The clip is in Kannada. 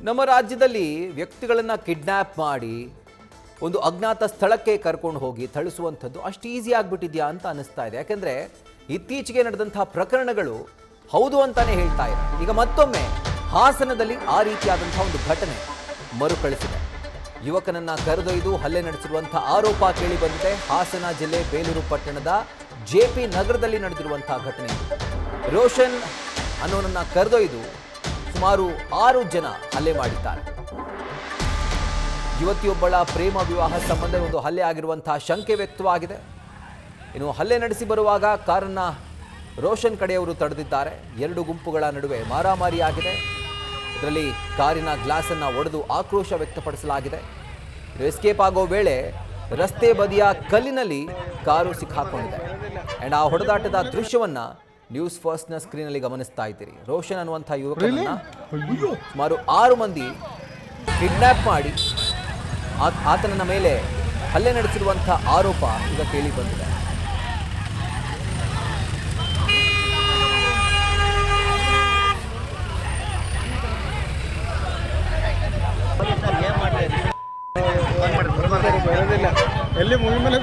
ನಮ್ಮ ರಾಜ್ಯದಲ್ಲಿ ವ್ಯಕ್ತಿಗಳನ್ನು ಕಿಡ್ನ್ಯಾಪ್ ಮಾಡಿ ಒಂದು ಅಜ್ಞಾತ ಸ್ಥಳಕ್ಕೆ ಕರ್ಕೊಂಡು ಹೋಗಿ ಥಳಿಸುವಂಥದ್ದು ಅಷ್ಟು ಈಸಿ ಆಗಿಬಿಟ್ಟಿದೆಯಾ ಅಂತ ಅನಿಸ್ತಾ ಇದೆ. ಯಾಕೆಂದರೆ ಇತ್ತೀಚೆಗೆ ನಡೆದಂಥ ಪ್ರಕರಣಗಳು ಹೌದು ಅಂತಾನೆ ಹೇಳ್ತಾ ಇದೆ. ಈಗ ಮತ್ತೊಮ್ಮೆ ಹಾಸನದಲ್ಲಿ ಆ ರೀತಿಯಾದಂಥ ಒಂದು ಘಟನೆ ಮರುಕಳಿಸಿದೆ. ಯುವಕನನ್ನ ಕರೆದೊಯ್ದು ಹಲ್ಲೆ ನಡೆಸಿರುವಂಥ ಆರೋಪ ಕೇಳಿ ಬಂದಿದೆ. ಹಾಸನ ಜಿಲ್ಲೆ ಬೇಲೂರು ಪಟ್ಟಣದ ಜೆಪಿ ನಗರದಲ್ಲಿ ನಡೆದಿರುವಂಥ ಘಟನೆ. ರೋಷನ್ ಅನ್ನೋನನ್ನ ಕರೆದೊಯ್ದು ಸುಮಾರು 6 ಜನ ಹಲ್ಲೆ ಮಾಡಿದ್ದಾರೆ. ಯುವತಿಯೊಬ್ಬಳ ಪ್ರೇಮ ವಿವಾಹ ಸಂಬಂಧ ಒಂದು ಹಲ್ಲೆ ಆಗಿರುವಂತಹ ಶಂಕೆ ವ್ಯಕ್ತವಾಗಿದೆ. ಇನ್ನು ಹಲ್ಲೆ ನಡೆಸಿ ಬರುವಾಗ ಕಾರನ್ನ ರೋಷನ್ ಕಡೆಯವರು ತಡೆದಿದ್ದಾರೆ. 2 ಗುಂಪುಗಳ ನಡುವೆ ಮಾರಾಮಾರಿ ಆಗಿದೆ. ಇದರಲ್ಲಿ ಕಾರಿನ ಗ್ಲಾಸ್ ಅನ್ನು ಒಡೆದು ಆಕ್ರೋಶ ವ್ಯಕ್ತಪಡಿಸಲಾಗಿದೆ. ಎಸ್ಕೇಪ್ ಆಗೋ ವೇಳೆ ರಸ್ತೆ ಬದಿಯ ಕಲ್ಲಿನಲ್ಲಿ ಕಾರು ಸಿಕ್ಕಾಕೊಂಡಿದೆ. ಅಂಡ್ ಆ ಹೊಡೆದಾಟದ ದೃಶ್ಯವನ್ನ ನ್ಯೂಸ್ ಫಸ್ಟ್ನ ಸ್ಕ್ರೀನಲ್ಲಿ ಗಮನಿಸ್ತಾ ಇದ್ದೀರಿ. ರೋಷನ್ ಅನ್ನುವಂಥ ಯುವಕನನ್ನ ಸುಮಾರು 6 ಮಂದಿ ಕಿಡ್ನ್ಯಾಪ್ ಮಾಡಿ ಆತನ ಮೇಲೆ ಹಲ್ಲೆ ನಡೆಸಿರುವಂಥ ಆರೋಪ ಈಗ ಕೇಳಿ ಬಂದಿದೆ. ಎಲ್ಲಿ ಮೂವಿ ಮೇಲೆ